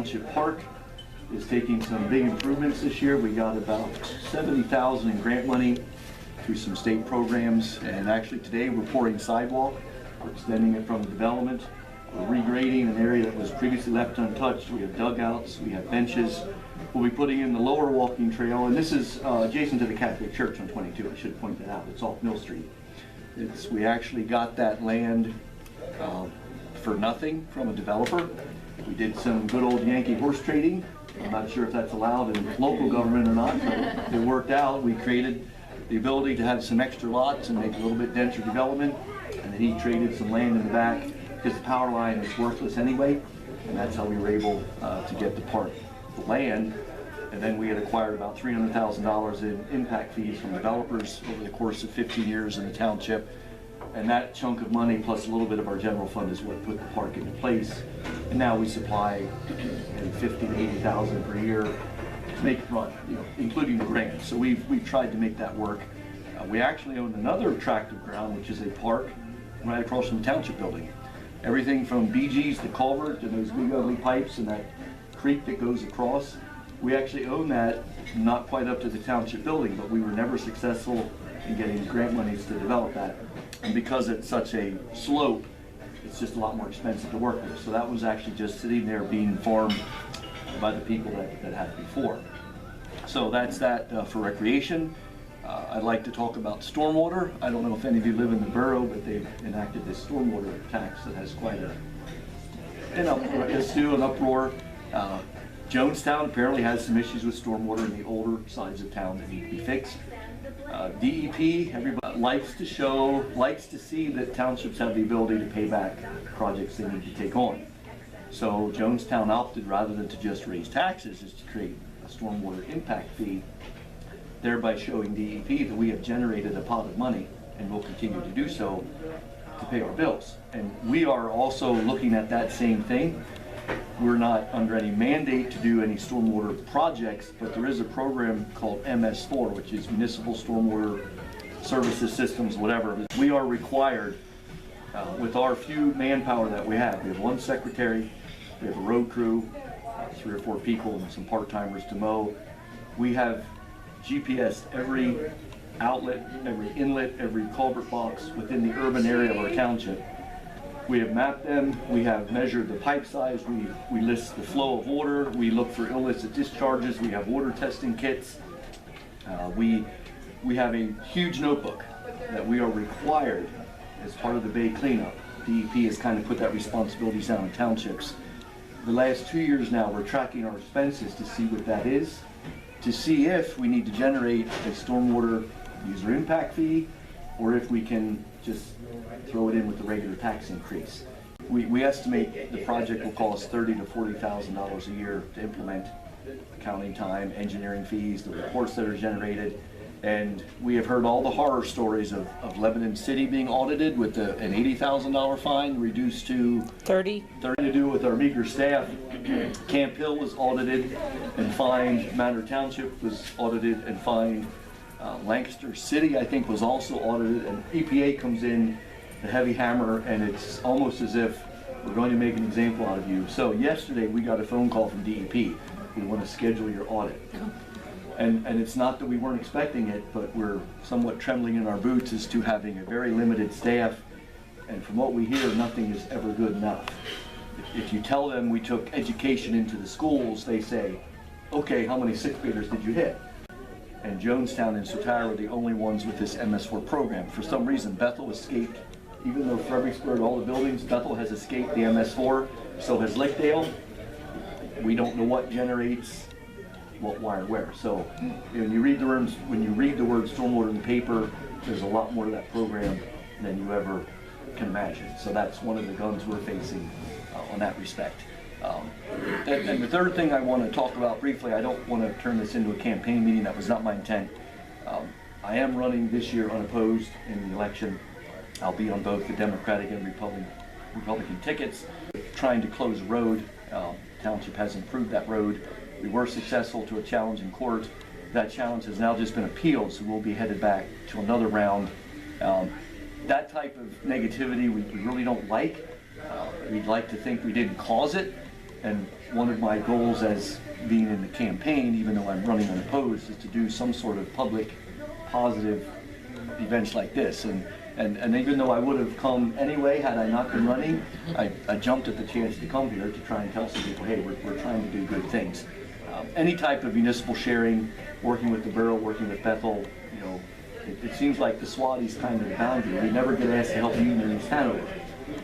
Township Park is taking some big improvements this year. We got about $70,000 in grant money through some state programs, and actually today we're pouring sidewalk. We're extending it from the development. We're regrading an area that was previously left untouched. We have dugouts, we have benches. We'll be putting in the lower walking trail, and this is adjacent to the Catholic Church on 22. I should point that out. It's off Mill Street. We actually got that land for nothing from a developer. We did some good old Yankee horse trading. I'm not sure if that's allowed in local government or not, but it worked out. We created the ability to have some extra lots and make a little bit denser development, and then he traded some land in the back because the power line is worthless anyway, and that's how we were able to get the land. And then we had acquired about $300,000 in impact fees from developers over the course of 15 years in the township. And that chunk of money plus a little bit of our general fund is what put the park into place. And now we supply $50,000 to $80,000 per year to make it run, including the grant. So we've tried to make that work. We actually own another tract of ground, which is a park right across from the township building. Everything from BG's, the culvert, and those big ugly pipes and that creek that goes across. We actually own that, not quite up to the township building, but we were never successful in getting grant monies to develop that. And because it's such a slope, it's just a lot more expensive to work with. So that was actually just sitting there being farmed by the people that had it before. So that's that for recreation. I'd like to talk about stormwater. I don't know if any of you live in the borough, but they've enacted this stormwater tax that has quite an uproar. Jonestown apparently has some issues with stormwater in the older sides of town that need to be fixed. DEP, everybody likes to see that townships have the ability to pay back projects they need to take on. So Jonestown opted, rather than to just raise taxes, is to create a stormwater impact fee, thereby showing DEP that we have generated a pot of money and will continue to do so to pay our bills. And we are also looking at that same thing. We're not under any mandate to do any stormwater projects, but there is a program called MS4, which is Municipal Stormwater Services Systems, whatever. We are required, with our few manpower that we have one secretary, we have a road crew, 3 or 4 people and some part-timers to mow. We have GPS every outlet, every inlet, every culvert box within the urban area of our township. We have mapped them, we have measured the pipe size, we list the flow of water, we look for illicit discharges, we have water testing kits. We have a huge notebook that we are required as part of the Bay cleanup. DEP has kind of put that responsibility down on townships. The last 2 years now, we're tracking our expenses to see what that is, to see if we need to generate a stormwater user impact fee, or if we can just throw it in with the regular tax increase. We estimate the project will cost $30,000 to $40,000 a year to implement, accounting time, engineering fees, the reports that are generated. And we have heard all the horror stories of Lebanon City being audited with an $80,000 fine reduced to 30 to do with our meager staff. Camp Hill was audited and fined. Manor Township was audited and fined. Lancaster City, I think, was also audited, and EPA comes in, the heavy hammer, and it's almost as if we're going to make an example out of you. So yesterday we got a phone call from DEP. We want to schedule your audit. And it's not that we weren't expecting it, but we're somewhat trembling in our boots as to having a very limited staff, and from what we hear, nothing is ever good enough. If you tell them we took education into the schools, they say, okay, how many 6th graders did you hit? And Jonestown and Swatara were the only ones with this MS4 program. For some reason, Bethel escaped. Even though Fredericksburg, all the buildings, Bethel has escaped the MS4, so has Lickdale. We don't know what generates what, why, or where. So when you read the word stormwater in the paper, there's a lot more to that program than you ever can imagine. So that's one of the guns we're facing on that respect. And the third thing I want to talk about briefly, I don't want to turn this into a campaign meeting, that was not my intent. I am running this year unopposed in the election. I'll be on both the Democratic and Republican tickets, trying to close a road. Township has improved that road. We were successful to a challenge in court. That challenge has now just been appealed, so we'll be headed back to another round. That type of negativity we really don't like. We'd like to think we didn't cause it, And one of my goals as being in the campaign, even though I'm running unopposed, is to do some sort of public positive events like this. And even though I would have come anyway had I not been running, I jumped at the chance to come here to try and tell some people, hey, we're trying to do good things. Any type of municipal sharing, working with the borough, working with Bethel, you know, it seems like the SWAT's kind of the boundary. We never get asked to help Union in East Hanover,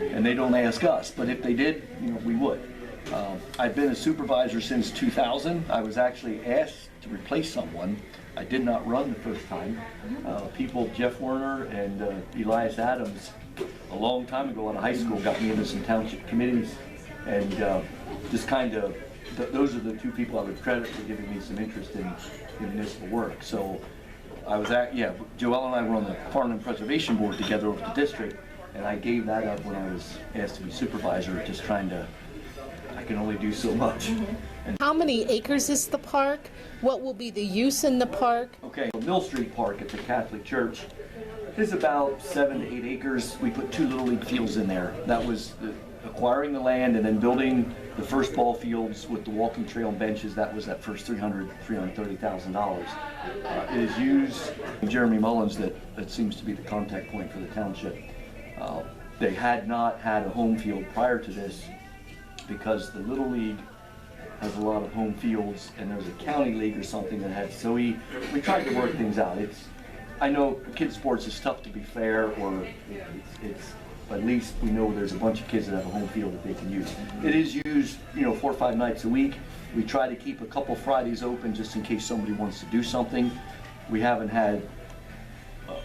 and they don't ask us. But if they did, you know, we would. I've been a supervisor since 2000. I was actually asked to replace someone. I did not run the first time. People, Jeff Werner and Elias Adams, a long time ago out of high school, got me into some township committees, and just kind of, those are the two people I would credit for giving me some interest in municipal work. So I was Joelle and I were on the Farmland Preservation Board together over the district, and I gave that up when I was asked to be supervisor, just trying to, I can only do so much. And how many acres is the park? What will be the use in the park? okay, Mill Street Park at the Catholic Church is about 7 to 8 acres. We put 2 Little League fields in there. That was acquiring the land and then building the first ball fields with the walking trail and benches. That was that first $330,000. It is used, Jeremy Mullins, that seems to be the contact point for the township. They had not had a home field prior to this because the Little League has a lot of home fields, and there's a county league or something that had, so we tried to work things out. I know kids sports is tough to be fair, or at least we know there's a bunch of kids that have a home field that they can use. It is used, you know, 4 or 5 nights a week. We try to keep a couple Fridays open just in case somebody wants to do something. We haven't had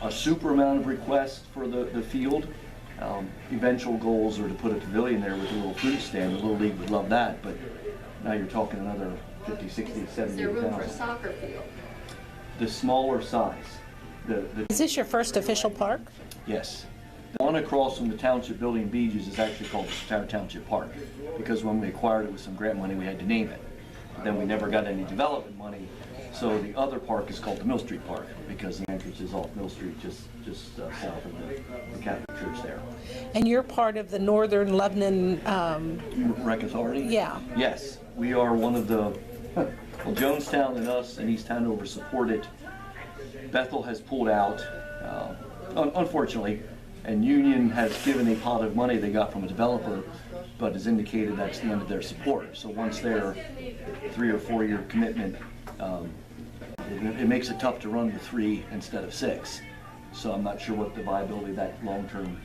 a super amount of requests for the field. Eventual goals are to put a pavilion there with a little food stand. The Little League would love that, but now you're talking another 50, 60, 70,000. Is there room for a soccer field? The smaller size. Is this your first official park? Yes. The one across from the township building in Beaches is actually called the Swatara Township Park, because when we acquired it with some grant money, we had to name it. But then we never got any development money, so the other park is called the Mill Street Park, because the entrance is off Mill Street, just south of the Catholic Church there. And you're part of the Northern Lebanon Rec Authority? Yeah. Yes, we are one of the, well, Jonestown and us and East Hanover support it. Bethel has pulled out, unfortunately, and Union has given a pot of money they got from a developer, but has indicated that's the end of their support. So once their 3 or 4 year commitment, it makes it tough to run with 3 instead of 6. So I'm not sure what the viability of that long-term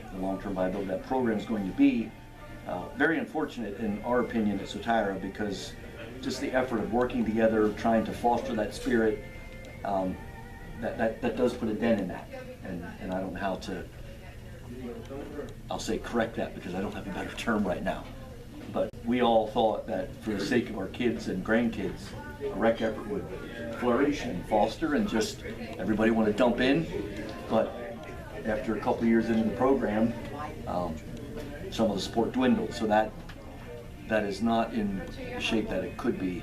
viability of that program is going to be. Very unfortunate in our opinion at Swatara, because just the effort of working together, trying to foster that spirit, that does put a dent in that. And I don't know how to, I'll say correct that, because I don't have a better term right now. But we all thought that for the sake of our kids and grandkids, a rec effort would flourish and foster, and just everybody want to dump in. But after a couple of years into the program, some of the support dwindled. So that is not in the shape that it could be.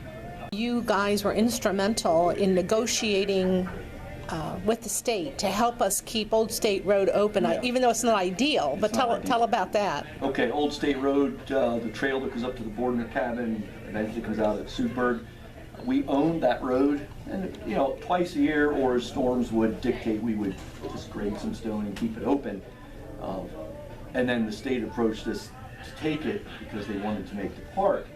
You guys were instrumental in negotiating with the state to help us keep Old State Road open, Yeah. Even though it's not ideal. But tell about that. Okay, Old State Road, the trail that goes up to the Bordner cabin, eventually comes out at Superb. We owned that road, and you know, twice a year or as storms would dictate, we would just grade some stone and keep it open. And then the state approached us to take it because they wanted to make the park.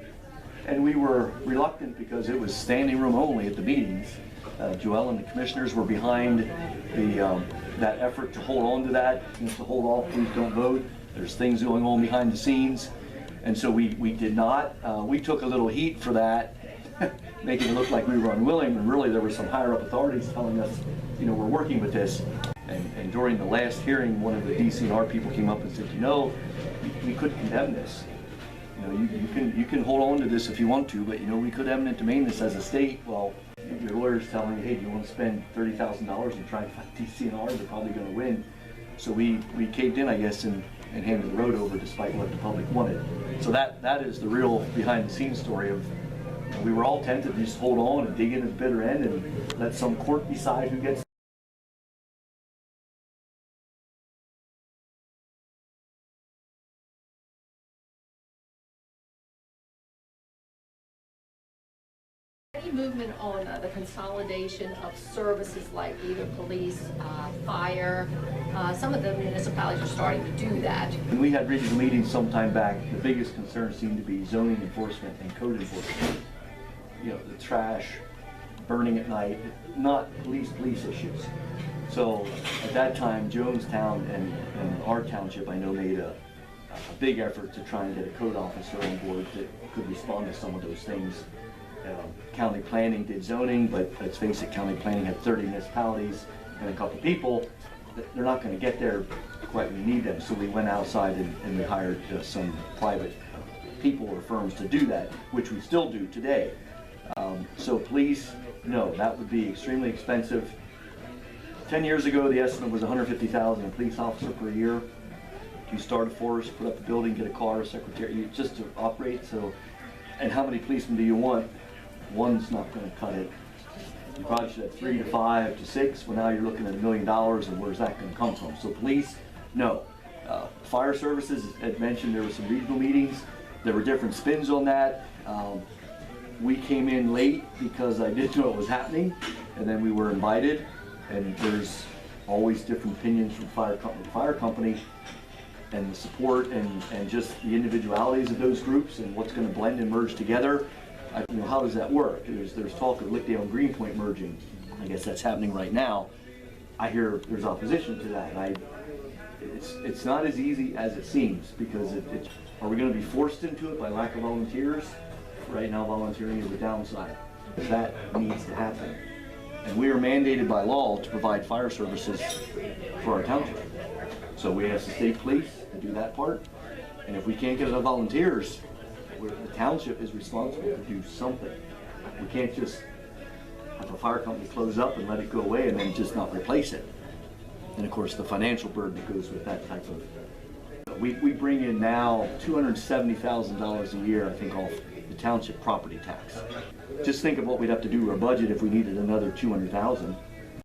And we were reluctant because it was standing room only at the meetings. Joelle and the commissioners were behind that effort to hold on to that, to hold off, please don't vote. There's things going on behind the scenes. And so we did not. We took a little heat for that, making it look like we were unwilling, and really there were some higher up authorities telling us, you know, we're working with this. And during the last hearing, one of the DCNR people came up and said, you know, we could condemn this. You know, you can hold on to this if you want to, but you know, we could eminent domain this as a state. Well, your lawyer's telling you, hey, do you want to spend $30,000 and try to fight DCNR? They're probably going to win. So we caved in, I guess, and handed the road over despite what the public wanted. So that is the real behind the scenes story of, you know, we were all tempted to just hold on and dig in at the bitter end and let some court decide who gets Any movement on the consolidation of services like either police, fire? Some of the municipalities are starting to do that. When we had regional meetings some time back, the biggest concern seemed to be zoning enforcement and code enforcement. You know, the trash, burning at night, not police issues. So at that time, Jonestown and our township, I know, made a big effort to try and get a code officer on board that could respond to some of those things. County planning did zoning, but let's face it, county planning had 30 municipalities and a couple people. They're not going to get there quite when you need them. So we went outside and we hired some private people or firms to do that, which we still do today. So police, no, that would be extremely expensive. 10 years ago, the estimate was $150,000 a police officer per year. You start a force, put up a building, get a car, a secretary, just to operate. So, and how many policemen do you want? One's not going to cut it. You probably should have 3 to 5 to 6. Well, now you're looking at $1 million, and where's that going to come from? So police, no. Fire services, as mentioned, there were some regional meetings. There were different spins on that. We came in late because I didn't know what was happening, and then we were invited. And there's always different opinions from fire company to fire company, and the support and just the individualities of those groups and what's going to blend and merge together. You know, how does that work? There's talk of Lickdale and Greenpoint merging. I guess that's happening right now. I hear there's opposition to that. It's not as easy as it seems, because are we going to be forced into it by lack of volunteers? Right now, volunteering is a downside. That needs to happen. And we are mandated by law to provide fire services for our township. So we ask the state police to do that part. And if we can't get enough volunteers, the township is responsible to do something. We can't just have a fire company close up and let it go away and then just not replace it. And of course, the financial burden that goes with that type of. We bring in now $270,000 a year, I think, off the township property tax. Just think of what we'd have to do to our budget if we needed another $200,000.